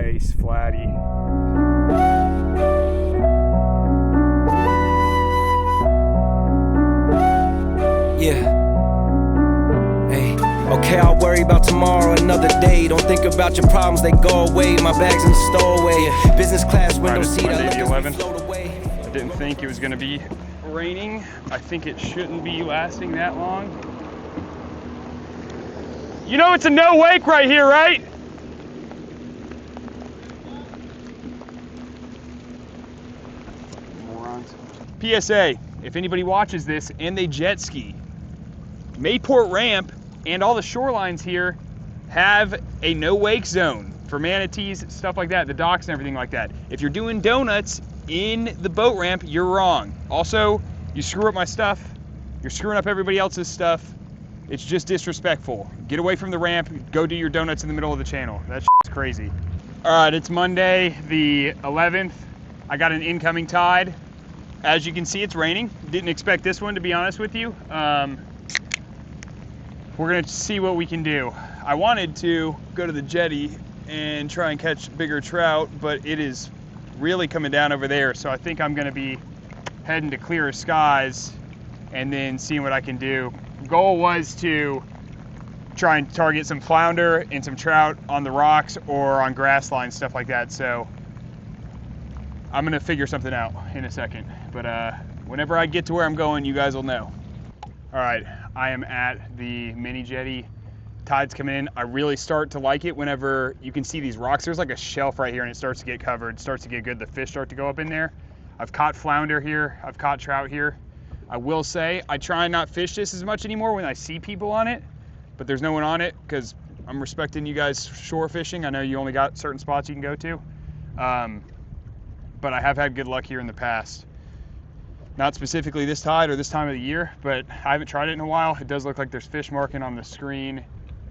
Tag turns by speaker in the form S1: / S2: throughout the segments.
S1: Nice, flatty.
S2: Yeah. Hey. Okay, I'll worry about tomorrow another day. Don't think about your problems, they go away. My bag's in the stowaway. Business class window seat.
S1: Monday the 11th. I didn't think it was gonna be raining. I think it shouldn't be lasting that long. You know it's a no wake right here, right? Morons. PSA, if anybody watches this and they jet ski, Mayport ramp and all the shorelines here have a no wake zone for manatees, stuff like that, the docks and everything like that. If you're doing donuts in the boat ramp, you're wrong. Also, you screw up my stuff, you're screwing up everybody else's stuff. It's just disrespectful. Get away from the ramp, go do your donuts in the middle of the channel. That shit's crazy. All right, it's Monday the 11th. I got an incoming tide. As you can see, it's raining. Didn't expect this one, to be honest with you. We're gonna see what we can do. I wanted to go to the jetty and try and catch bigger trout, but it is really coming down over there. So I think I'm gonna be heading to clearer skies and then seeing what I can do. Goal was to try and target some flounder and some trout on the rocks or on grass lines, stuff like that. So I'm gonna figure something out in a second. But whenever I get to where I'm going, you guys will know. All right, I am at the mini jetty. Tide's coming in. I really start to like it whenever you can see these rocks. There's like a shelf right here and it starts to get covered, starts to get good. The fish start to go up in there. I've caught flounder here. I've caught trout here. I will say, I try and not fish this as much anymore when I see people on it, but there's no one on it because I'm respecting you guys shore fishing. I know you only got certain spots you can go to, but I have had good luck here in the past. Not specifically this tide or this time of the year, but I haven't tried it in a while. It does look like there's fish marking on the screen,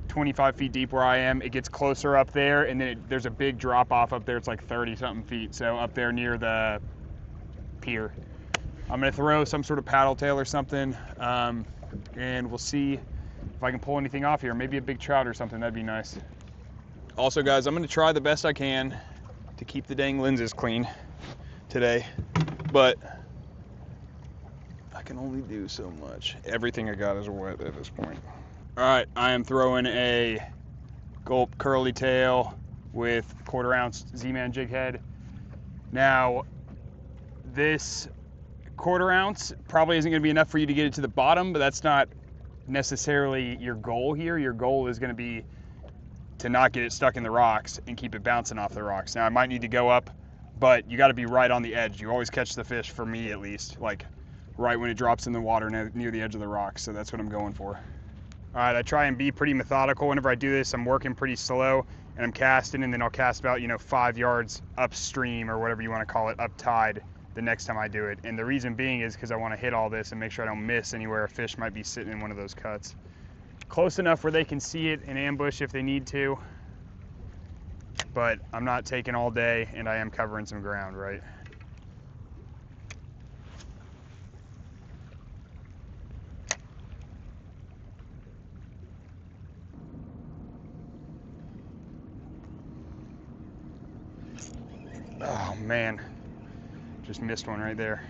S1: 25 feet deep where I am. It gets closer up there, and then there's a big drop off up there. It's like 30-something feet, so up there near the pier. I'm gonna throw some sort of paddle tail or something, and we'll see if I can pull anything off here. Maybe a big trout or something, that'd be nice. Also guys, I'm gonna try the best I can to keep the dang lenses clean today, but I can only do so much. Everything I got is wet at this point. All right, I am throwing a gulp curly tail with 1/4 ounce Z-Man jig head. Now, this 1/4 ounce probably isn't gonna be enough for you to get it to the bottom, but that's not necessarily your goal here. Your goal is gonna be to not get it stuck in the rocks and keep it bouncing off the rocks. Now, I might need to go up, but you gotta be right on the edge. You always catch the fish, for me at least, like right when it drops in the water near the edge of the rocks, so that's what I'm going for. All right, I try and be pretty methodical. Whenever I do this, I'm working pretty slow, and I'm casting, and then I'll cast about, 5 yards upstream, or whatever you wanna call it, up tide, the next time I do it. And the reason being is because I wanna hit all this and make sure I don't miss anywhere a fish might be sitting in one of those cuts. Close enough where they can see it and ambush if they need to, but I'm not taking all day, and I am covering some ground, right? Oh man, just missed one right there.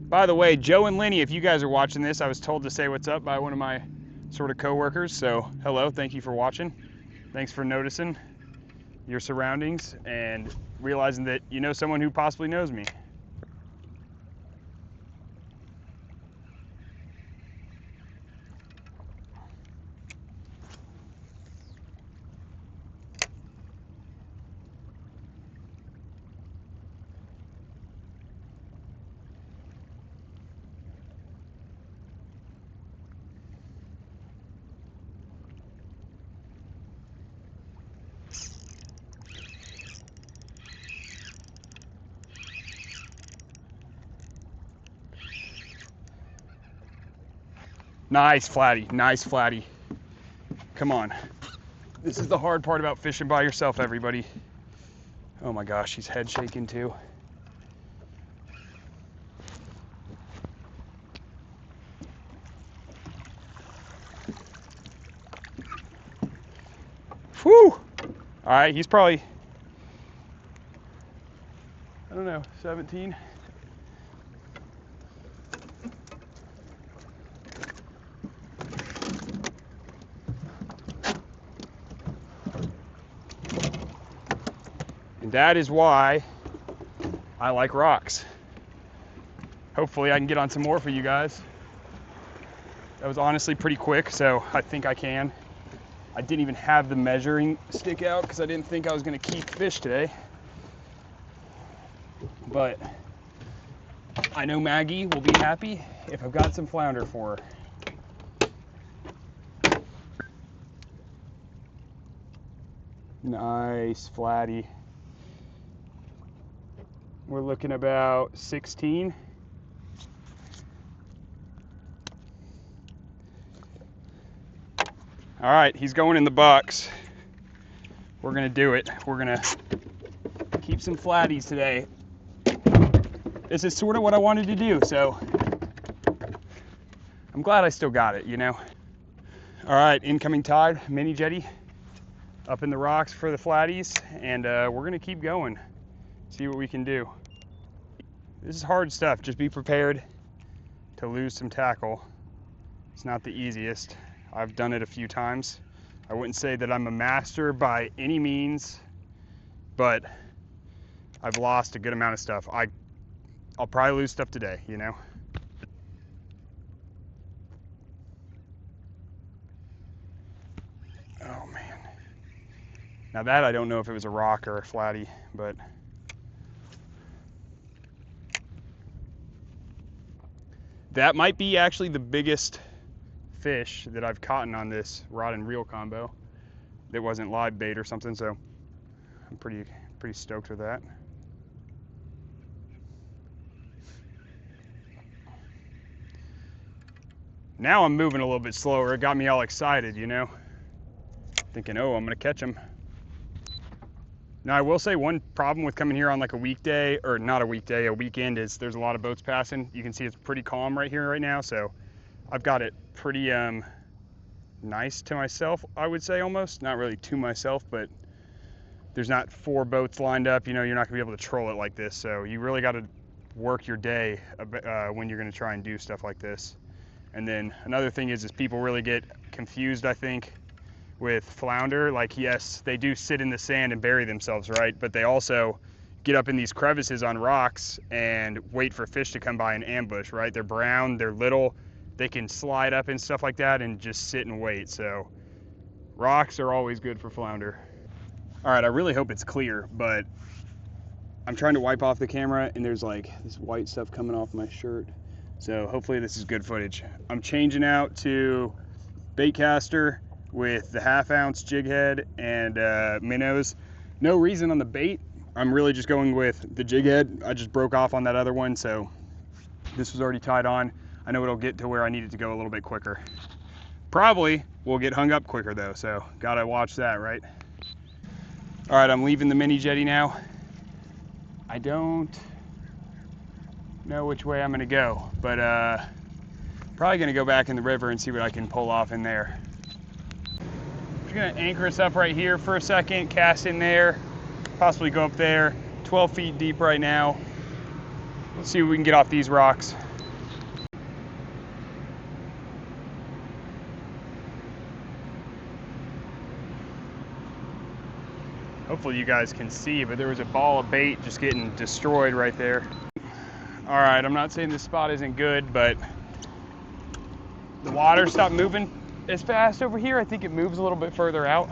S1: By the way, Joe and Lenny, if you guys are watching this, I was told to say what's up by one of my sort of co-workers, so hello, thank you for watching. Thanks for noticing your surroundings and realizing that you know someone who possibly knows me. Nice flatty, nice flatty. Come on. This is the hard part about fishing by yourself, everybody. Oh my gosh, he's head shaking too. Whew! All right, he's probably, I don't know, 17. And that is why I like rocks. Hopefully I can get on some more for you guys. That was honestly pretty quick, so I think I can. I didn't even have the measuring stick out because I didn't think I was gonna keep fish today. But I know Maggie will be happy if I've got some flounder for her. Nice, flatty. We're looking about 16. All right, he's going in the box. We're gonna do it. We're gonna keep some flatties today. This is sort of what I wanted to do, so I'm glad I still got it, you know? All right, incoming tide, mini jetty, up in the rocks for the flatties, and we're gonna keep going, see what we can do. This is hard stuff, just be prepared to lose some tackle. It's not the easiest. I've done it a few times. I wouldn't say that I'm a master by any means, but I've lost a good amount of stuff. I'll probably lose stuff today, you know? Oh man. Now that I don't know if it was a rock or a flatty, but that might be actually the biggest fish that I've caught on this rod and reel combo that wasn't live bait or something, so I'm pretty stoked with that. Now I'm moving a little bit slower. It got me all excited, you know, thinking, oh, I'm gonna catch him. Now I will say one problem with coming here on like a weekday, or not a weekday, a weekend, is there's a lot of boats passing. You can see it's pretty calm right here right now, so I've got it pretty nice to myself, I would say, almost. Not really to myself, but there's not 4 boats lined up. You know, you're not gonna be able to troll it like this, so you really gotta work your day when you're gonna try and do stuff like this. And then another thing is people really get confused, I think, with flounder. Like, yes, they do sit in the sand and bury themselves, right? But they also get up in these crevices on rocks and wait for fish to come by and ambush, right? They're brown, they're little, they can slide up and stuff like that and just sit and wait. So rocks are always good for flounder. All right, I really hope it's clear, but I'm trying to wipe off the camera and there's like this white stuff coming off my shirt. So hopefully this is good footage. I'm changing out to baitcaster with the 1/2 ounce jig head and minnows. No reason on the bait. I'm really just going with the jig head. I just broke off on that other one, so this was already tied on. I know it'll get to where I need it to go a little bit quicker. Probably will get hung up quicker though, so gotta watch that, right? All right, I'm leaving the mini jetty now. I don't know which way I'm gonna go, but probably gonna go back in the river and see what I can pull off in there. Just gonna anchor us up right here for a second, cast in there, possibly go up there. 12 feet deep right now. Let's see what we can get off these rocks. Hopefully you guys can see, but there was a ball of bait just getting destroyed right there. All right, I'm not saying this spot isn't good, but the water stopped moving as fast over here. I think it moves a little bit further out.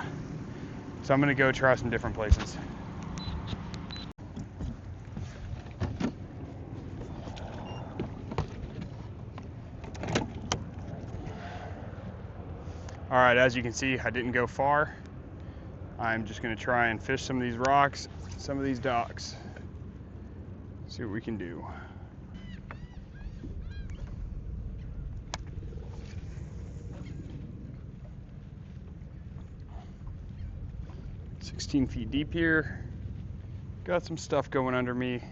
S1: So I'm gonna go try some different places. All right, as you can see, I didn't go far. I'm just gonna try and fish some of these rocks, some of these docks. See what we can do. "16 feet deep here. Got some stuff going under me.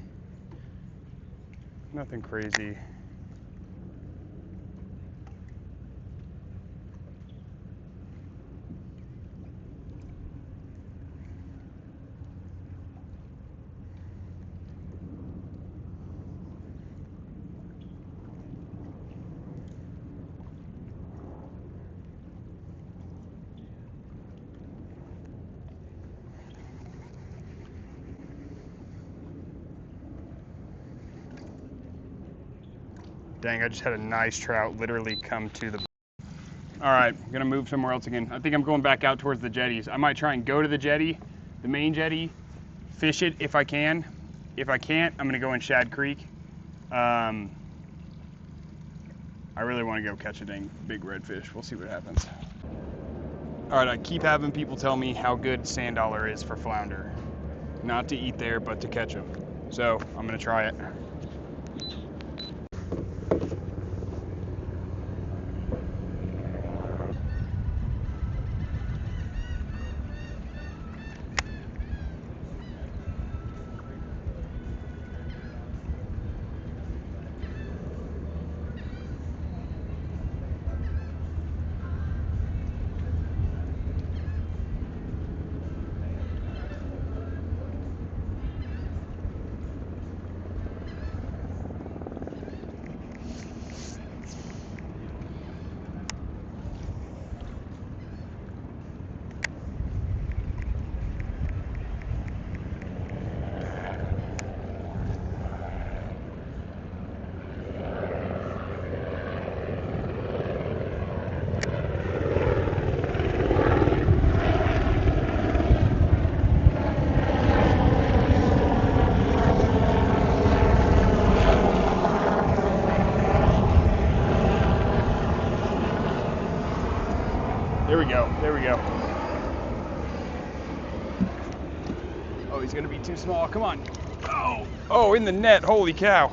S1: Nothing crazy. Dang, I just had a nice trout literally come to the... All right, I'm gonna move somewhere else again. I think I'm going back out towards the jetties. I might try and go to the jetty, the main jetty, fish it if I can. If I can't, I'm gonna go in Shad Creek. I really wanna go catch a dang big redfish. We'll see what happens. All right, I keep having people tell me how good sand dollar is for flounder. Not to eat there, but to catch them. So I'm gonna try it. There we go. Oh, he's gonna be too small. Come on. Oh, in the net. Holy cow.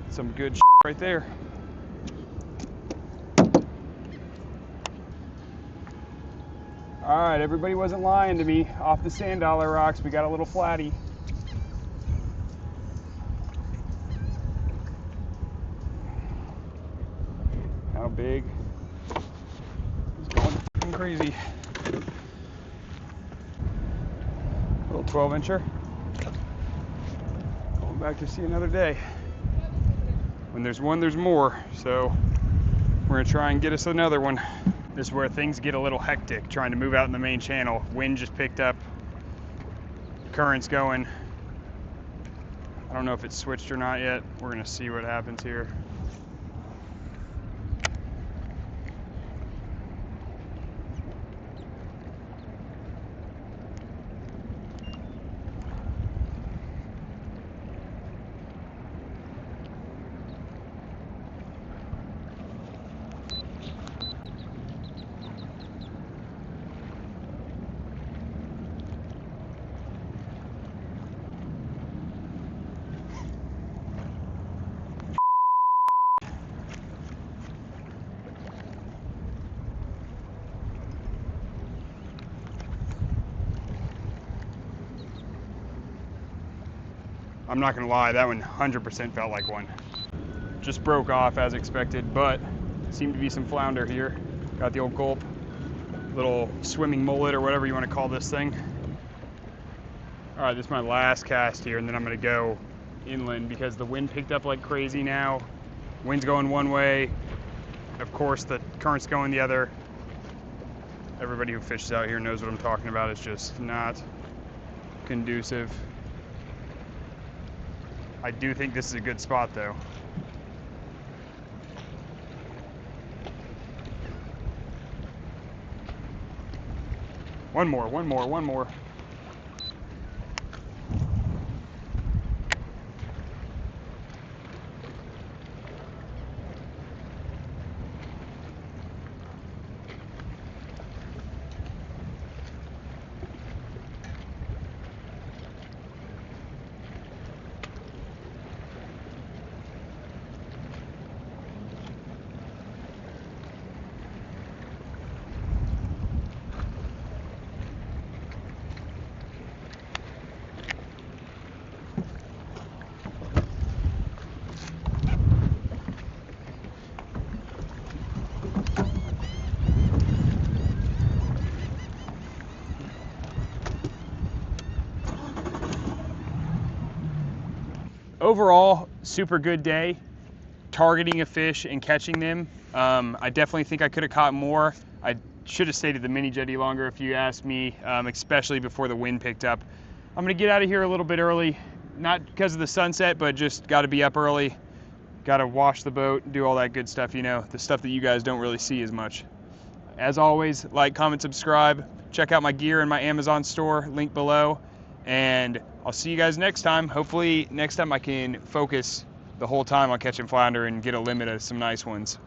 S1: Some good shit right there. All right, everybody wasn't lying to me. Off the sand dollar rocks, we got a little flatty. How big? He's going fucking crazy. Little 12-incher. Going back to see another day. When there's one, there's more. So we're gonna try and get us another one. This is where things get a little hectic, trying to move out in the main channel. Wind just picked up, current's going. I don't know if it's switched or not yet. We're gonna see what happens here. I'm not gonna lie, that one 100% felt like one. Just broke off as expected, but seemed to be some flounder here. Got the old gulp, little swimming mullet or whatever you wanna call this thing. All right, this is my last cast here, and then I'm gonna go inland because the wind picked up like crazy now. Wind's going one way. Of course, the current's going the other. Everybody who fishes out here knows what I'm talking about. It's just not conducive. I do think this is a good spot though. One more. Overall, super good day. Targeting a fish and catching them. I definitely think I could have caught more. I should have stayed at the mini jetty longer if you asked me, especially before the wind picked up. I'm gonna get out of here a little bit early, not because of the sunset, but just gotta be up early. Gotta wash the boat, do all that good stuff, you know, the stuff that you guys don't really see as much. As always, like, comment, subscribe. Check out my gear in my Amazon store, link below. And I'll see you guys next time. Hopefully next time I can focus the whole time on catching flounder and get a limit of some nice ones.